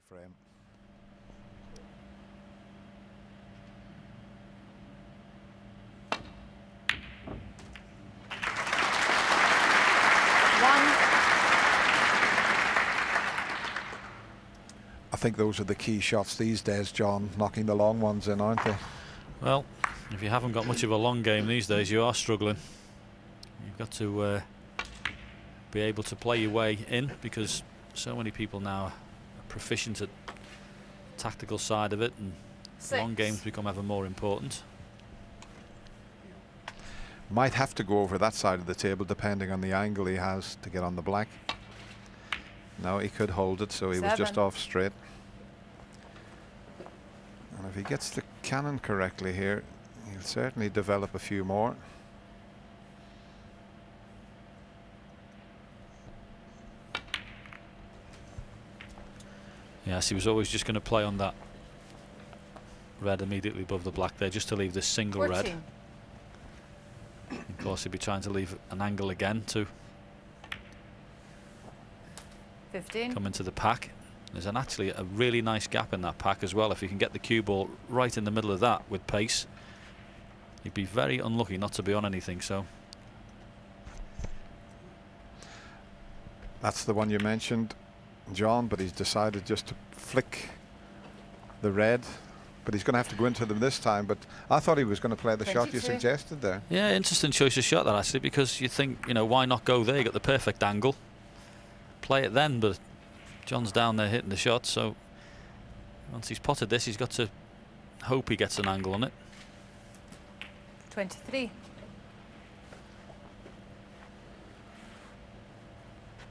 frame. I think those are the key shots these days, John, knocking the long ones in, aren't they? Well, if you haven't got much of a long game these days, you are struggling. You've got to be able to play your way in, because so many people now are proficient at the tactical side of it, and long games become ever more important. Might have to go over that side of the table depending on the angle he has to get on the black. No, he could hold it, so he was just off straight. And if he gets the cannon correctly here, he'll certainly develop a few more. Yes, he was always just going to play on that red immediately above the black there, just to leave this single 14. Red. Of course, he'd be trying to leave an angle again to 15. Come into the pack. There's actually a really nice gap in that pack as well. If he can get the cue ball right in the middle of that with pace, he'd be very unlucky not to be on anything. So that's the one you mentioned, John, but he's decided just to flick the red. But he's going to have to go into them this time. But I thought he was going to play the 22. Shot you suggested there. Yeah, interesting choice of shot that, actually, because you think, you know, why not go there? You got the perfect angle, play it then. But John's down there hitting the shot, so once he's potted this, he's got to hope he gets an angle on it. 23.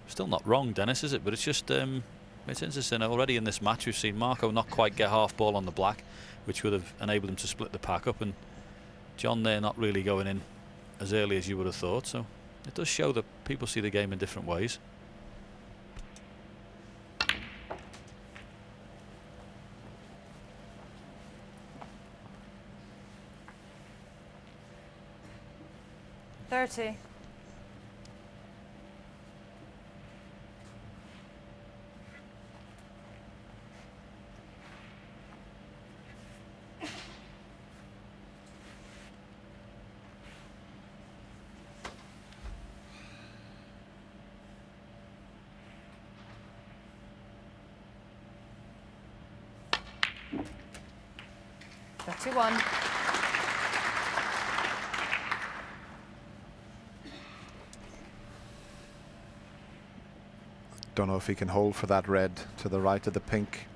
Still not wrong, Dennis, is it? But it's just it's interesting. Already in this match, we've seen Marco not quite get half ball on the black, which would have enabled him to split the pack up, and John there not really going in as early as you would have thought. So it does show that people see the game in different ways. $30. $31. Don't know if he can hold for that red to the right of the pink.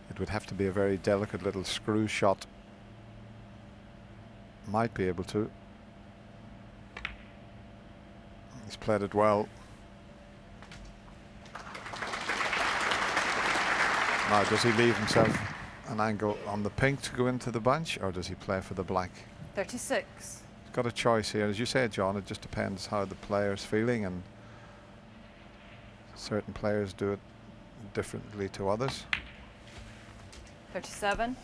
It would have to be a very delicate little screw shot. Might be able to. He's played it well. Now, does he leave himself an angle on the pink to go into the bunch, or does he play for the black? 36. Got a choice here. As you said, John, it just depends how the player's feeling, and certain players do it differently to others. 37.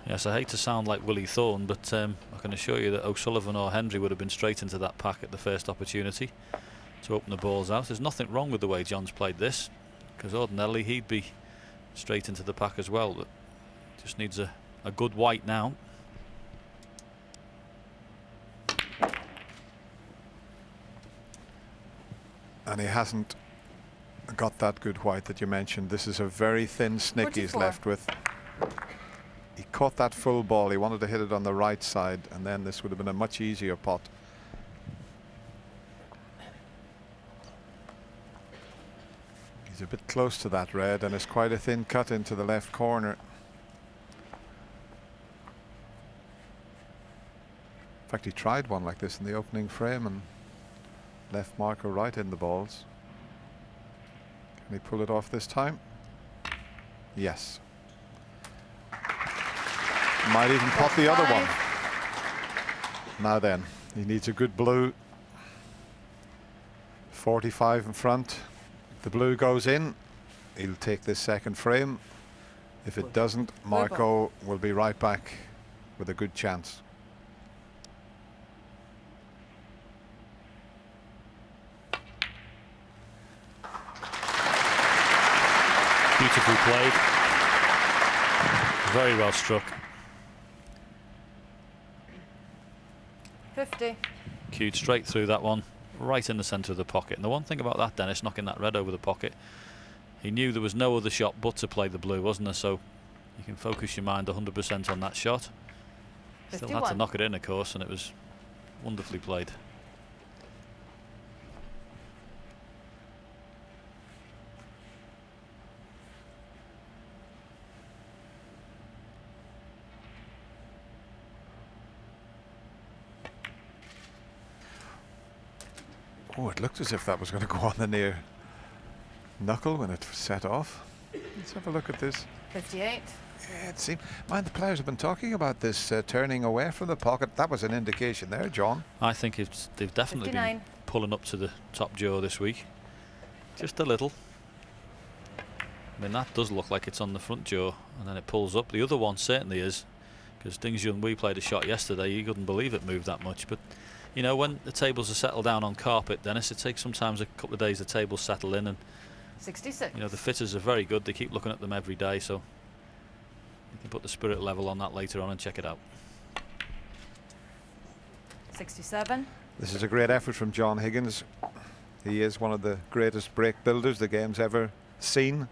Yes, I hate to sound like Willie Thorne, but I can assure you that O'Sullivan or Hendry would have been straight into that pack at the first opportunity to open the balls out. There's nothing wrong with the way John's played this, because ordinarily he'd be straight into the pack as well, but just needs a good white now. And he hasn't got that good white that you mentioned. This is a very thin snick 44. He's left with. He caught that full ball. He wanted to hit it on the right side, and then this would have been a much easier pot. He's a bit close to that red, and it's quite a thin cut into the left corner. In fact, he tried one like this in the opening frame and left Marco right in the balls. Can he pull it off this time? Yes. Might even pot the other one. Now then, he needs a good blue. 45 in front. If the blue goes in, he'll take this second frame. If it doesn't, Marco will be right back with a good chance. Beautifully played. Very well struck. 50. Cued straight through that one, right in the centre of the pocket. And the one thing about that, Dennis, knocking that red over the pocket, he knew there was no other shot but to play the blue, wasn't there? So you can focus your mind 100% on that shot. 51. Still had to knock it in, of course, and it was wonderfully played. Oh, it looked as if that was going to go on the near knuckle when it set off. Let's have a look at this. 58. Yeah, it seemed. Mind, the players have been talking about this turning away from the pocket. That was an indication there, John. I think they've definitely 59. been pulling up to the top jaw this week. Just a little. I mean, that does look like it's on the front jaw, and then it pulls up. The other one certainly is, because Ding Jun, we played a shot yesterday, you couldn't believe it moved that much. But you know, when the tables are settled down on carpet, Dennis, it takes sometimes a couple of days the tables settle in, and 66. you know, the fitters are very good. They keep looking at them every day, so you can put the spirit level on that later on and check it out. 67. This is a great effort from John Higgins. He is one of the greatest break builders the game's ever seen.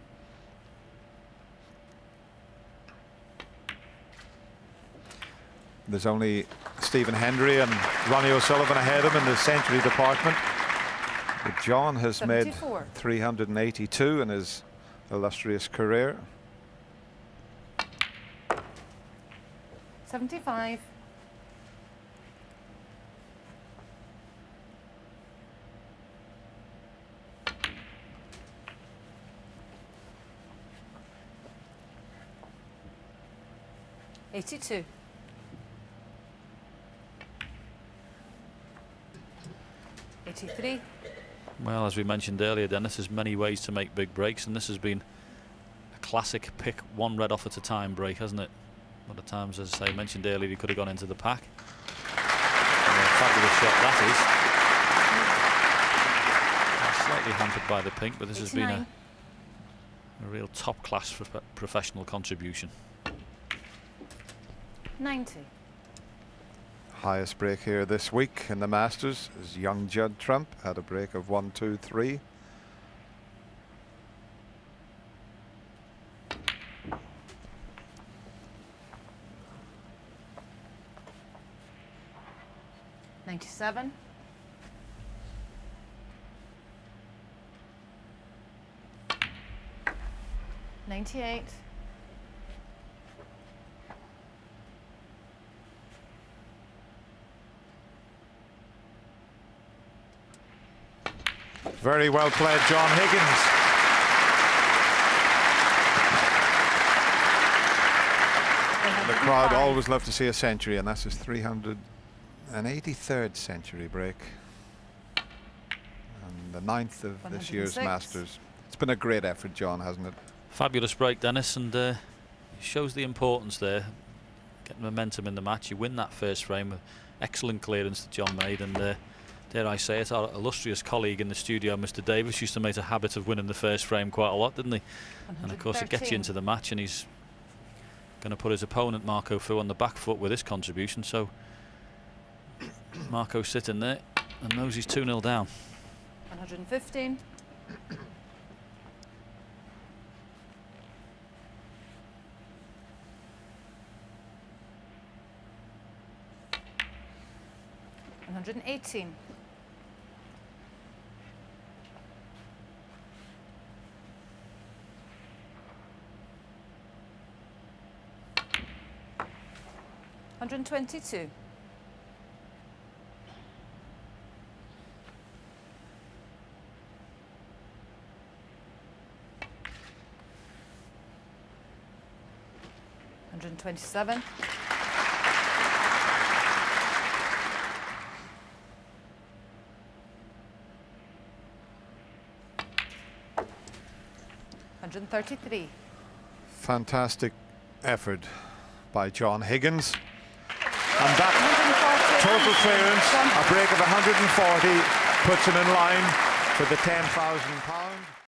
There's only Stephen Hendry and Ronnie O'Sullivan ahead of him in the century department. But John has 74. made 382 in his illustrious career. 75. $82. 83. Well, as we mentioned earlier, Dennis, there's many ways to make big breaks, and this has been a classic pick one red off at a time break, hasn't it? A lot of times, as I mentioned earlier, he could have gone into the pack. And a fabulous shot that is. Slightly hampered by the pink, but this 89. has been a real top-class professional contribution. 90. Highest break here this week in the Masters is young Judd Trump. Had a break of 1, 2, 3. $97. 98. Very well played, John Higgins. The crowd always love to see a century, and that's his 383rd century break. And the 9th of this year's 106. Masters. It's been a great effort, John, hasn't it? Fabulous break, Dennis, and it shows the importance there. Getting momentum in the match. You win that first frame with excellent clearance that John made, and dare I say it, our illustrious colleague in the studio, Mr. Davis, used to make a habit of winning the first frame quite a lot, didn't he? And of course it gets you into the match, and he's going to put his opponent Marco Fu on the back foot with this contribution. So Marco's sitting there and knows he's 2-0 down. 115. 118. 122. 127. 133. Fantastic effort by John Higgins. And that total clearance, a break of 140, puts him in line for the £10,000.